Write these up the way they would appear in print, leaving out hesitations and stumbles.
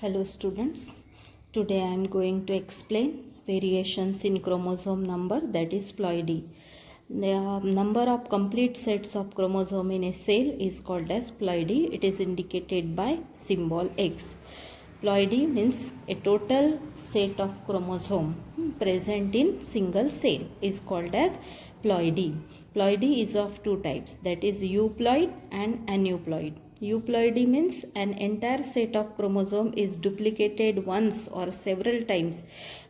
Hello students, today I am going to explain variations in chromosome number, that is ploidy. The number of complete sets of chromosome in a cell is called as ploidy. It is indicated by symbol X. Ploidy means a total set of chromosome present in single cell is called as ploidy. Ploidy is of two types, that is euploid and aneuploid. Euploidy means an entire set of chromosome is duplicated once or several times.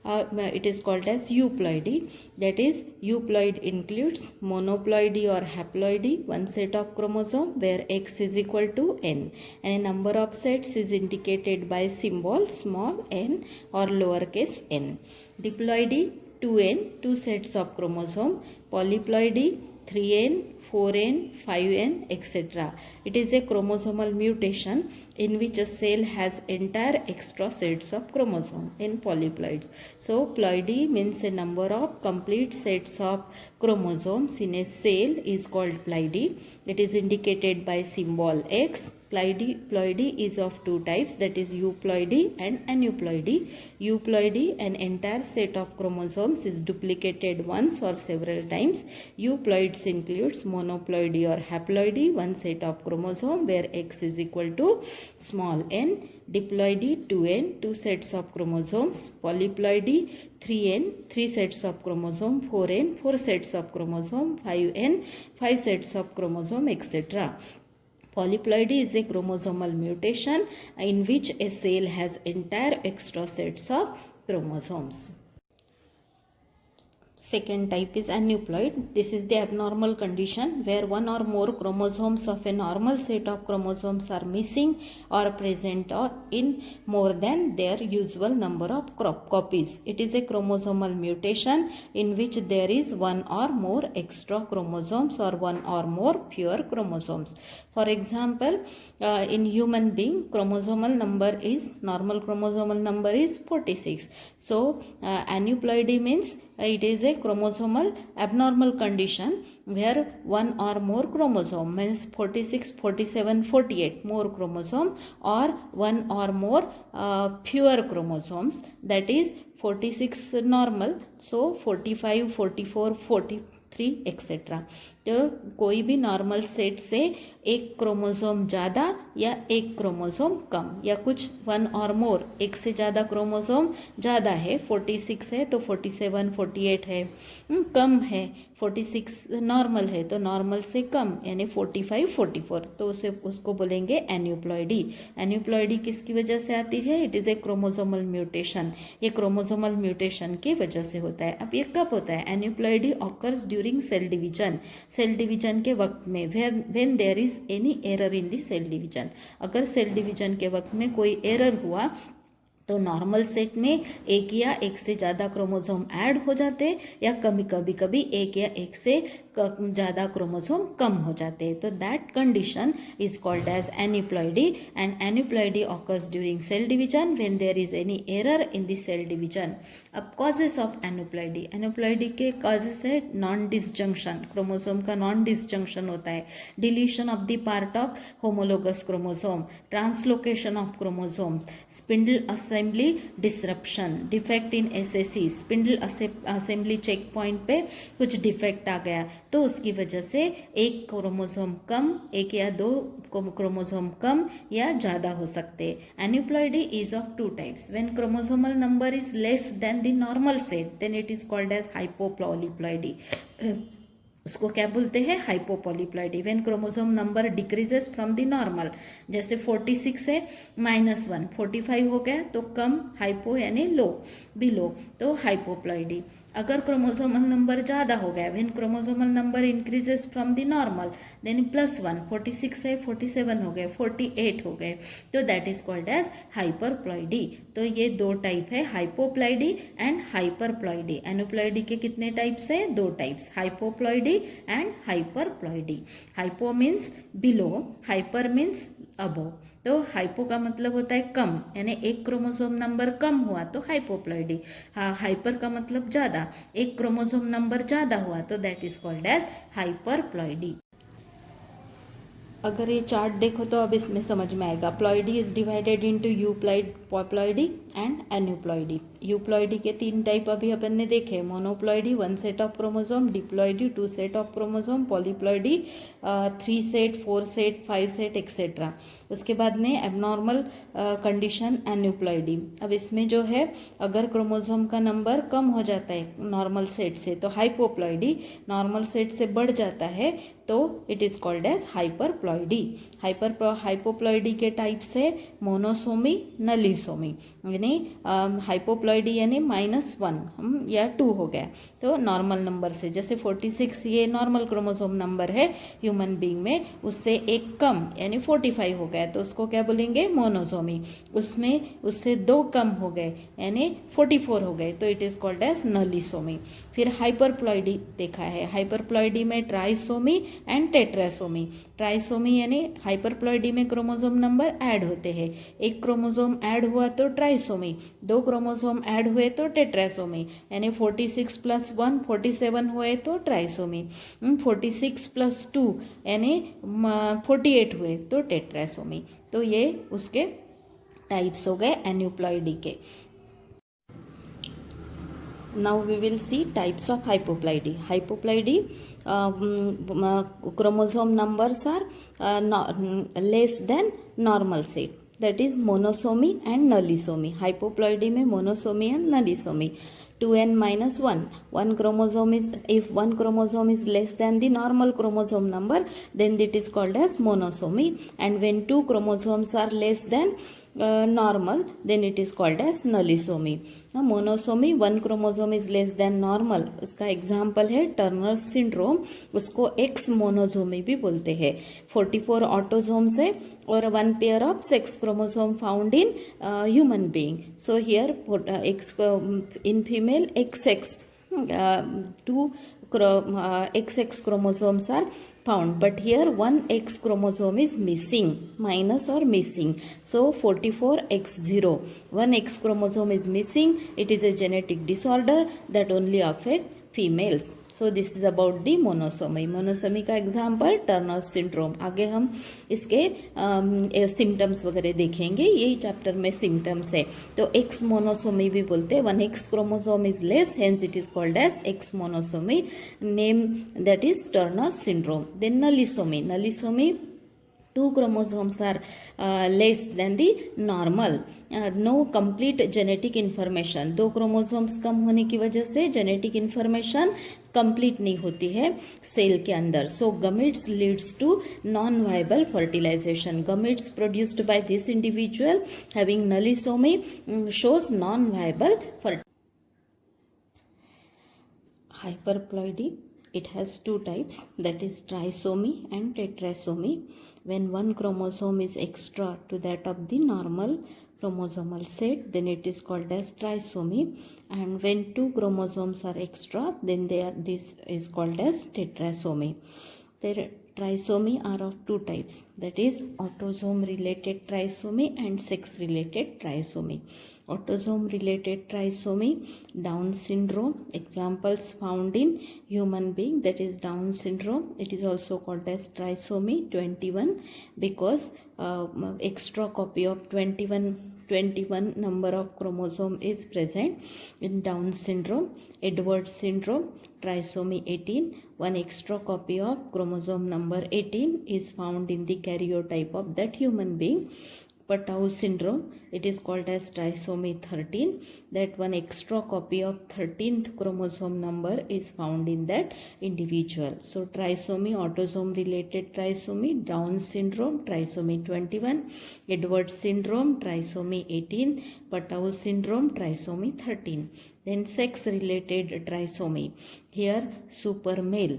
It is called as euploidy. That is, euploid includes monoploidy or haploidy, one set of chromosome where X is equal to N, and a number of sets is indicated by symbol small n or lowercase n. Diploidy 2n, two sets of chromosome. Polyploidy 3n, 4n, 5n, etc. It is a chromosomal mutation in which a cell has entire extra sets of chromosome in polyploids. So, ploidy means a number of complete sets of chromosomes in a cell is called ploidy. It is indicated by symbol X. Ploidy is of two types, that is euploidy and aneuploidy. Euploidy, an entire set of chromosomes is duplicated once or several times. Euploids includes monoploidy or haploidy, one set of chromosome where X is equal to small n. Diploidy 2n, two sets of chromosomes. Polyploidy 3n, three sets of chromosome. 4n, four sets of chromosome. 5n, five sets of chromosome, etc. Polyploidy is a chromosomal mutation in which a cell has entire extra sets of chromosomes. Second type is aneuploid. This is the abnormal condition where one or more chromosomes of a normal set of chromosomes are missing or present in more than their usual number of copies. It is a chromosomal mutation in which there is one or more extra chromosomes or one or more pure chromosomes. For example, in human being, chromosomal number is, normal chromosomal number is 46. So, aneuploidy means it is a chromosomal abnormal condition where one or more chromosome, means 46, 47, 48 more chromosome, or one or more pure chromosomes, that is 46 normal, so 45, 44, 43 etc. तो कोई भी normal set से एक chromosome ज़्यादा या एक chromosome कम, या कुछ वन और मोर, एक से ज़्यादा क्रोमोसोम ज़्यादा है, 46 है तो 47, 48 है, कम है 46 नॉर्मल है तो नॉर्मल से कम यानी 45, 44, तो उसको बोलेंगे एन्यूप्लॉइडी. एन्यूप्लॉइडी किसकी वजह से आती है? It is a chromosomal mutation. ये क्रोमोसोमल म्यूटेशन की वजह से होता है. अब ये कब होता है? Aneuploidy occurs during cell division. Cell division के वक्त में, when there is any error in the cell division. अगर सेल डिवीजन के वक्त में कोई एरर हुआ तो नॉर्मल सेट में एक या एक से ज़्यादा क्रोमोसोम ऐड हो जाते, या कभी कभी एक या एक से ज़्यादा क्रोमोसोम कम हो जाते हैं. तो that condition is called as aneuploidy, and aneuploidy occurs during cell division when there is any error in the cell division. अब कॉजेस ऑफ एन्यूप्लॉइडी. एन्यूप्लॉइडी के कॉजेस है नॉन डिसजंक्शन, क्रोमोसोम का नॉन डिसजंक्शन होता है, deletion of the part of homologous chromosome, translocation of chromosomes, spindle assembly disruption, defect in SAC, spindle assembly check point पे कुछ defect आ गया तो उसकी वजह से एक क्रोमोसोम कम, एक या दो क्रोमोसोम कम या ज़्यादा हो सकते. Aneuploidy is of two types. When chromosomal number is less than the normal set then it is called as hypopolyploidy. उसको क्या बोलते हैं? Hypopolyploidy. When chromosome number decreases from the normal, जैसे 46 है -1, 45 हो गया तो कम, हाइपो यानी लो, बिलो, तो हाइपोप्लॉइडी. अगर क्रोमोसोमल नंबर ज़्यादा हो गया, when chromosomal number increases from the normal then +1, 46 है 47 हो गए, 48 हो गए, तो दैट इज कॉल्ड एज हाइपरप्लॉइडी. तो ये दो टाइप है, हाइपोप्लॉइडी एंड हाइपरप्लॉइडी. एन्यूप्लॉइडी के कितने टाइप्स है? दो types, hypoploidy and hyperploidy. Hypo means below, hyper means above. तो हाइपो का मतलब होता है कम, यानी एक क्रोमोसोम नंबर कम हुआ तो हाइपोप्लॉइडी. हाइपर का मतलब ज़्यादा, एक क्रोमोसोम नंबर ज़्यादा हुआ तो दैट इज कॉल्ड एज हाइपरप्लॉइडी. अगर ये चार्ट देखो तो अब इसमें समझ में आएगा. Ploidy is divided into euploid, polyploidy and aneuploidy. Euploidy के 3 टाइप अभी अपन ने देखे. Monoploidy 1 set of chromosome, diploidy 2 set of chromosome, polyploidy 3 set, 4 set, 5 set etcetera. उसके बाद में एबनॉर्मल कंडीशन एन्यूप्लॉइडी. अब इसमें जो है अगर क्रोमोसोम का नंबर कम हो जाता है नॉर्मल सेट से तो हाइपोप्लॉइडी, नॉर्मल सेट से बढ़ जाता है तो इट इज़ कॉल्ड एज हाइपरप्लॉइडी. हाइपोप्लॉइडी के टाइप से मोनोसोमी, नलीसोमी. यानी हाइपोप्लॉइडी यानी -1 या 2 हो गया तो नॉर्मल नंबर से, जैसे 46 ये नॉर्मल क्रोमोसोम नंबर है ह्यूमन बीइंग में, उससे एक कम यानी 45 हो गया तो उसको क्या बोलेंगे, मोनोसोमी. उससे 2 कम हो गए यानी 44 हो गए तो it is called as nullisomy. फिर हाइपरप्लॉइडी देखा है. हाइपरप्लॉइडी में ट्राइसोमी एंड टेट्रासोमी. ट्राइसोमी यानी हाइपरप्लॉइडी में क्रोमोसोम नंबर ऐड होते हैं. एक क्रोमोसोम ऐड हुआ तो ट्राइसोमी, 2 क्रोमोसोम ऐड हुए तो टेट्रासोमी. यानी 46 + 1 47 हुए तो ट्राइसोमी. 46 + 2 यानी 48 हुए तो टेट्रासोमी. तो ये उसके टाइप्स हो गए एन्यूप्लॉइडी के. Now we will see types of hypoploidy. Hypoploidy, chromosome numbers are less than normal set. That is monosomy and nullisomy. Hypoploidy में monosomy and nullisomy. 2n-1. One chromosome is, if one chromosome is less than the normal chromosome number, then it is called as monosomy. And when 2 chromosomes are less than normal, then it is called as nullisomy. Monosomy 1 chromosome is less then normal. उसका example है Turner syndrome. उसको x monosomy भी बोलते हैं. 44 autosomes है और 1 pair of sex chromosome found in human being. So here in female XX, 2 XX chromosomes are found, but here 1 X chromosome is missing, minus or missing. So 44X0, 1 X chromosome is missing. It is a genetic disorder that only affect females. So this is about the monosomy. Monosomy का example Turner syndrome. आगे हम इसके symptoms वगैरह देखेंगे. यही chapter में symptoms है. तो एक्स मोनोसोमी भी बोलते हैं. 1 X chromosome is less, hence it is called as X monosomy. Name that is Turner syndrome. Then nullisomy. Nullisomy 2 chromosomes are less than the normal. No complete genetic information. 2 chromosomes कम होने की वजह से genetic information complete नहीं होती है cell के अंदर. So gametes leads to non-viable fertilization. Gametes produced by this individual having nullisomy shows non-viable fertilization. Hyperploidy, it has 2 types, that is trisomy and tetrasomy. When 1 chromosome is extra to that of the normal chromosomal set, then it is called as trisomy. And when 2 chromosomes are extra, then this is called as tetrasomy. The trisomy are of 2 types, that is autosome related trisomy and sex related trisomy. Autosome related trisomy, Down syndrome. Examples found in human being, that is Down syndrome. It is also called as trisomy 21 because extra copy of 21 number of chromosome is present in Down syndrome. Edwards syndrome, trisomy 18. 1 extra copy of chromosome number 18 is found in the karyotype of that human being. Patau syndrome, it is called as trisomy 13, that 1 extra copy of 13th chromosome number is found in that individual. So trisomy, autosome related trisomy, Down syndrome, trisomy 21, Edwards syndrome, trisomy 18, Patau syndrome, trisomy 13. Then sex related trisomy, here super male.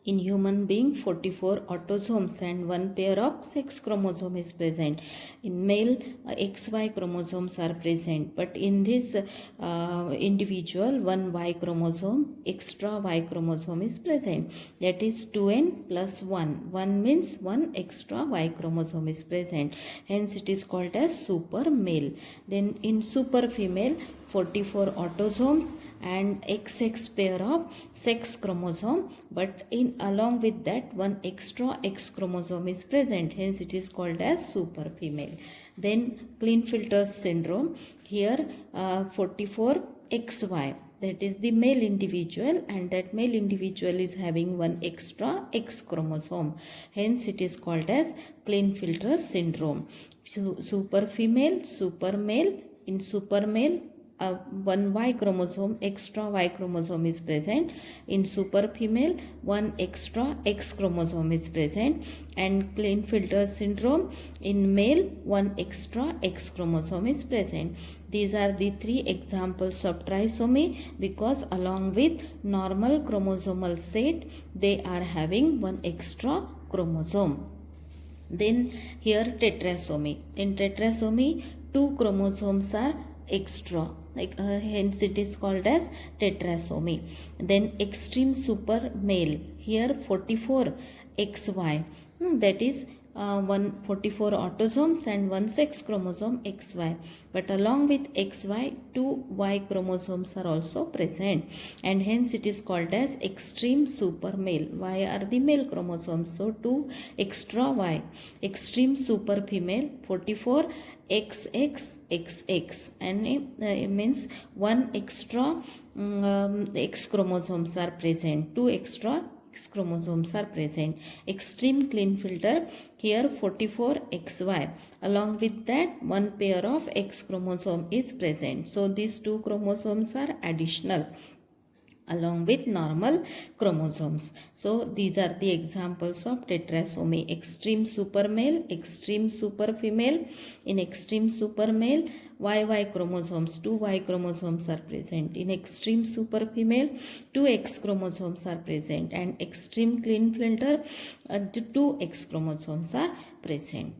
In human being 44 autosomes and 1 pair of sex chromosome is present. In male, XY chromosomes are present, but in this individual, one Y chromosome, extra Y chromosome is present. That is 2N plus 1. 1 means one extra Y chromosome is present. Hence, it is called as super male. Then in super female, 44 autosomes and XX pair of sex chromosome, but in along with that one extra X chromosome is present, hence it is called as super female. Then Klinefelter's syndrome, here 44 XY, that is the male individual, and that male individual is having one extra X chromosome, hence it is called as Klinefelter's syndrome. So, super female, super male. In super male, one Y chromosome, extra Y chromosome is present. In super female, one extra X chromosome is present. And Klinefelter's syndrome, in male, one extra X chromosome is present. These are the three examples of trisomy, because along with normal chromosomal set, they are having one extra chromosome. Then here tetrasomy. In tetrasomy, two chromosomes are extra, hence it is called as tetrasomy. Then extreme super male, here 44 XY, that is 144 autosomes and one sex chromosome XY, but along with XY, two Y chromosomes are also present, and hence it is called as extreme super male. Y are the male chromosomes, so two extra Y. Extreme super female, 44 XXXX, and it means one extra X chromosomes are present, two extra X chromosomes are present. Extreme Klinefelter, here 44 XY, along with that one pair of X chromosome is present, so these two chromosomes are additional along with normal chromosomes. So these are the examples of tetrasomy: extreme super male, extreme super female. In extreme super male, YY chromosomes, two Y chromosomes are present. In extreme super female, two X chromosomes are present, and extreme Klinefelter, two X chromosomes are present.